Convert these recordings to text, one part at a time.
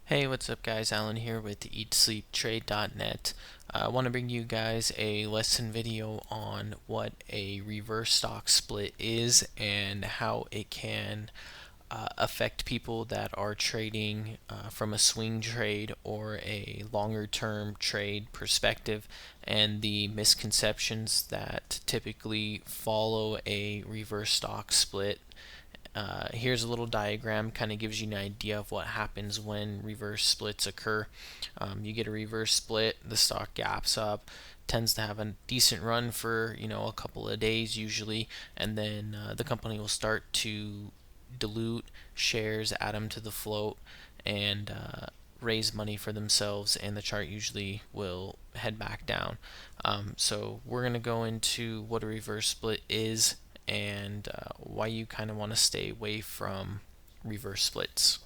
Hey, what's up guys? Alan here with eatsleeptrade.net. I want to bring you guys a lesson video on what a reverse stock split is and how it can affect people that are trading from a swing trade or a longer term trade perspective, and the misconceptions that typically follow a reverse stock split. Here's a little diagram, kind of gives you an idea of what happens when reverse splits occur. You get a reverse split, the stock gaps up, tends to have a decent run for a couple of days usually, and then the company will start to dilute shares, add them to the float, and raise money for themselves, and the chart usually will head back down. So we're going to go into what a reverse split is and why you kind of want to stay away from reverse splits.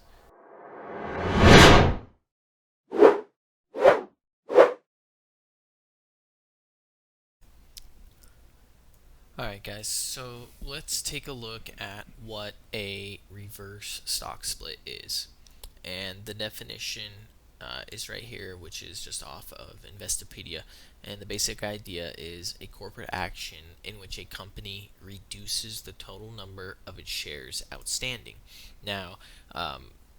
Alright guys, so let's take a look at what a reverse stock split is. And the definition is right here, which is just off of Investopedia. And the basic idea is a corporate action in which a company reduces the total number of its shares outstanding. Now,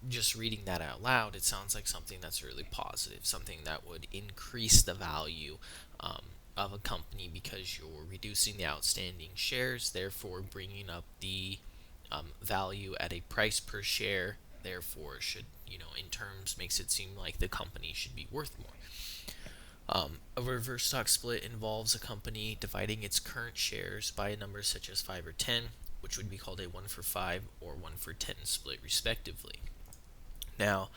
just reading that out loud, it sounds like something that's really positive, something that would increase the value of a company because you're reducing the outstanding shares, therefore bringing up the value at a price per share, therefore should, in terms, makes it seem like the company should be worth more. A reverse stock split involves a company dividing its current shares by a number such as 5 or 10, which would be called a 1 for 5 or 1 for 10 split respectively. Now,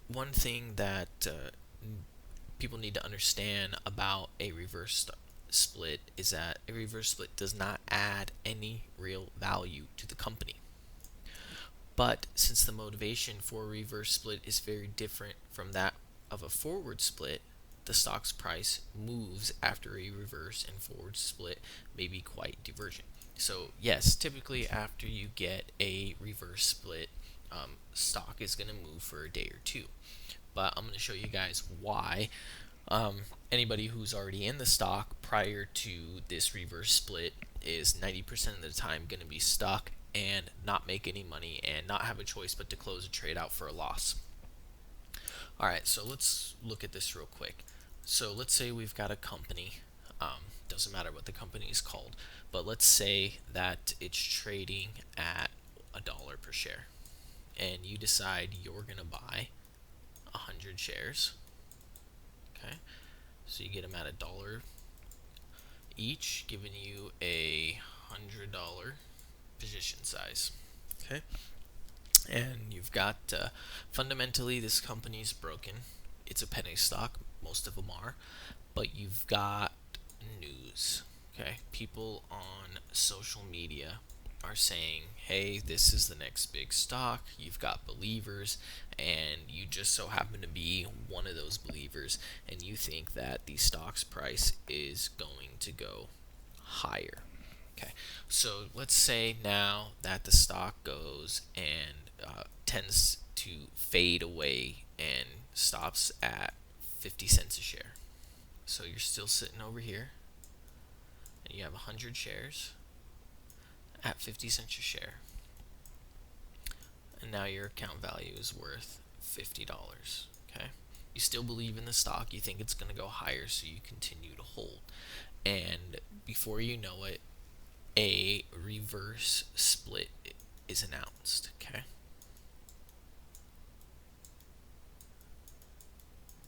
one thing that people need to understand about a reverse split is that a reverse split does not add any real value to the company. But since the motivation for a reverse split is very different from that of a forward split, the stock's price moves after a reverse and forward split may be quite divergent. So yes, typically after you get a reverse split, stock is going to move for a day or two. But I'm going to show you guys why. Anybody who's already in the stock prior to this reverse split is 90% of the time going to be stuck and not make any money and not have a choice but to close a trade out for a loss. Alright, so let's look at this real quick. So let's say we've got a company, doesn't matter what the company is called, but let's say that it's trading at $1 per share, and you decide you're going to buy 100 shares. Okay, so you get them at $1 each, giving you a $100 position size. Okay, and you've got fundamentally this company's broken. It's a penny stock, most of them are, but you've got news. Okay, people on social media are saying, hey, this is the next big stock. You've got believers, and you just so happen to be one of those believers, and you think that the stock's price is going to go higher. Okay, so let's say now that the stock goes and tends to fade away and stops at 50 cents a share. So you're still sitting over here, and you have 100 shares at 50 cents a share, and now your account value is worth $50. Okay, you still believe in the stock, you think it's going to go higher, so you continue to hold, and before you know it, a reverse split is announced. Okay,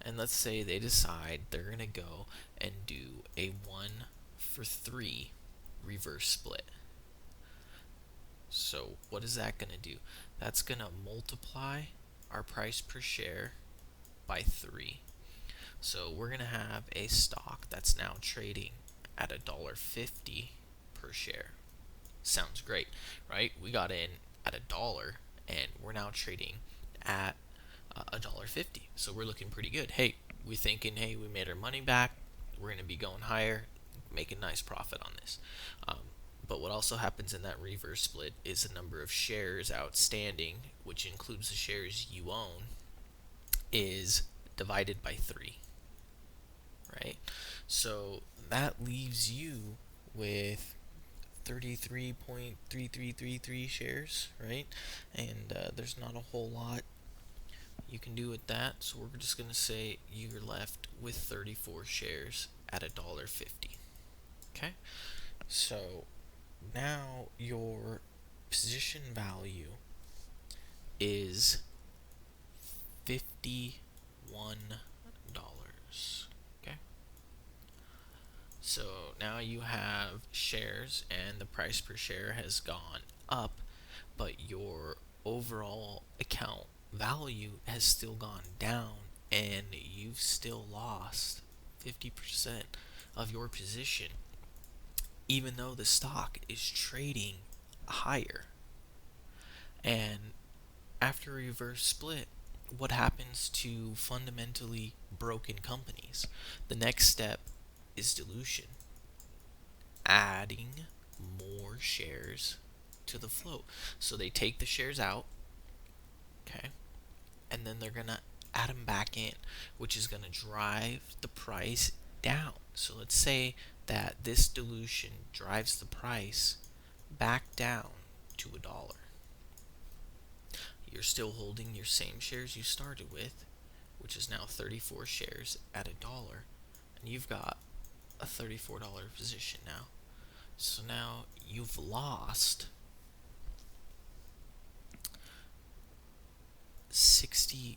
and let's say they decide they're going to go and do a 1 for 3 reverse split. So what is that going to do? That's going to multiply our price per share by 3. So we're going to have a stock that's now trading at $1.50 per share. Sounds great, right? We got in at $1 and we're now trading at $1.50. So we're looking pretty good. Hey, we're thinking, hey, we made our money back. We're going to be going higher, making nice profit on this. But what also happens in that reverse split is the number of shares outstanding which includes the shares you own, is divided by 3, right? So that leaves you with 33.3333 shares, right? And there's not a whole lot you can do with that, so we're just going to say you're left with 34 shares at $1.50. Okay? So now your position value is $51. Okay? So now you have shares and the price per share has gone up, but your overall account value has still gone down and you've still lost 50% of your position, even though the stock is trading higher. And after a reverse split, what happens to fundamentally broken companies? The next step is dilution, adding more shares to the float. So they take the shares out, okay, and then they're going to add them back in, which is going to drive the price down. So let's say that this dilution drives the price back down to $1. You're still holding your same shares you started with, which is now 34 shares at $1, and you've got a $34 position now. So now you've lost 66%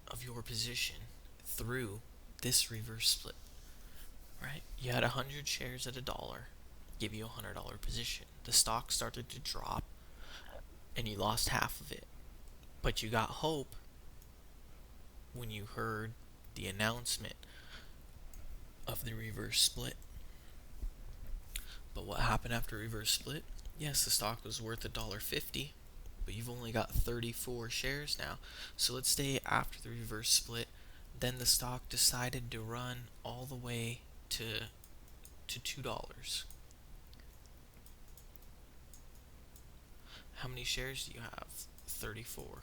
of your position through this reverse split, right? You had 100 shares at $1, give you a $100 position. The stock started to drop and you lost half of it. But you got hope when you heard the announcement of the reverse split. But what happened after reverse split? Yes, the stock was worth $1.50, but you've only got 34 shares now. So let's say after the reverse split, then the stock decided to run all the way to $2. How many shares do you have? 34.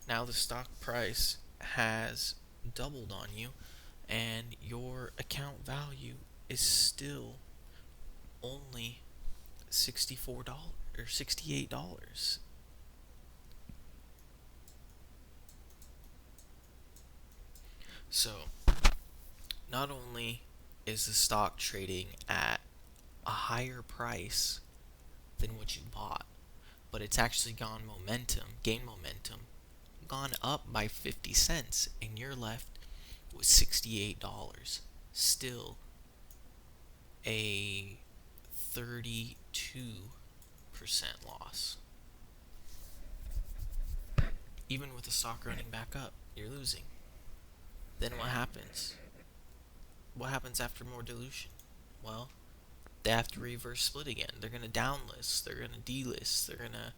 Now the stock price has doubled on you, and your account value is still only $64 or $68. So not only is the stock trading at a higher price than what you bought, but it's actually gained momentum, gone up by 50 cents, and you're left with $68. Still a 32% loss. Even with the stock running back up, you're losing. Then what happens? What happens after more dilution? Well, they have to reverse split again. They're going to downlist, they're going to delist, they're going to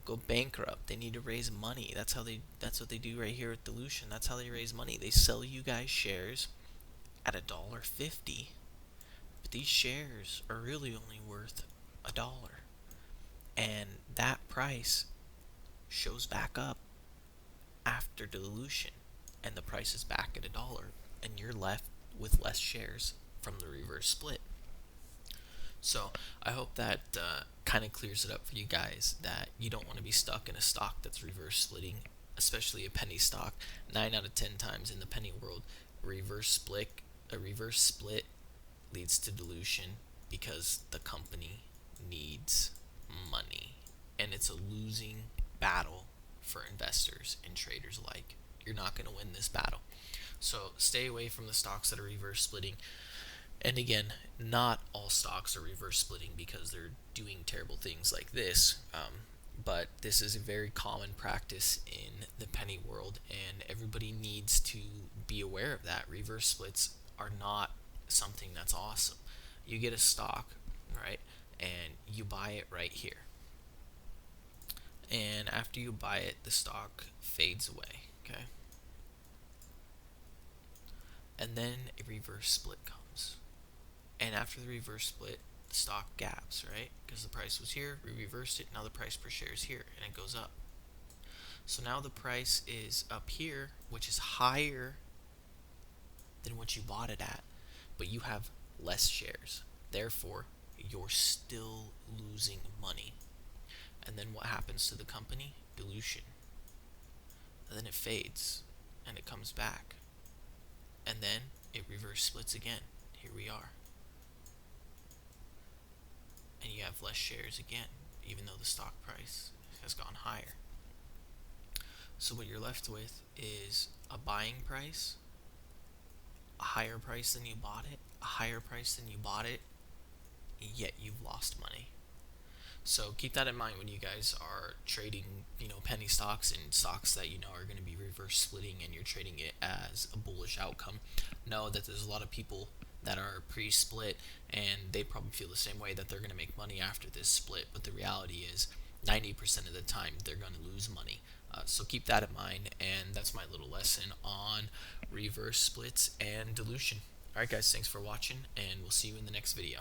go bankrupt. They need to raise money. That's what they do right here with dilution. That's how they raise money. They sell you guys shares at $1.50, but these shares are really only worth $1, and that price shows back up after dilution, and the price is back at $1, and you're left with less shares from the reverse split. So I hope that kind of clears it up for you guys, that you don't want to be stuck in a stock that's reverse splitting, especially a penny stock. 9 out of 10 times in the penny world, a reverse split leads to dilution because the company needs money, and it's a losing battle for investors and traders alike. You're not going to win this battle. So stay away from the stocks that are reverse splitting. And again, not all stocks are reverse splitting because they're doing terrible things like this. But this is a very common practice in the penny world, and everybody needs to be aware of that. Reverse splits are not something that's awesome. You get a stock, right, and you buy it right here. And after you buy it, the stock fades away, okay? And then a reverse split comes. And after the reverse split, the stock gaps, right? Because the price was here, we reversed it, now the price per share is here, and it goes up. So now the price is up here, which is higher than what you bought it at, but you have less shares. Therefore, you're still losing money. And then what happens to the company? Dilution. And then it fades, and it comes back. And then it reverse splits again. Here we are. And you have less shares again, even though the stock price has gone higher. So what you're left with is a buying price, a higher price than you bought it, a higher price than you bought it, yet you've lost money. So keep that in mind when you guys are trading, penny stocks and stocks that are going to be reverse splitting, and you're trading it as a bullish outcome. Know that there's a lot of people that are pre-split, and they probably feel the same way, that they're going to make money after this split. But the reality is, 90% of the time, they're going to lose money. So keep that in mind, and that's my little lesson on reverse splits and dilution. Alright guys, thanks for watching, and we'll see you in the next video.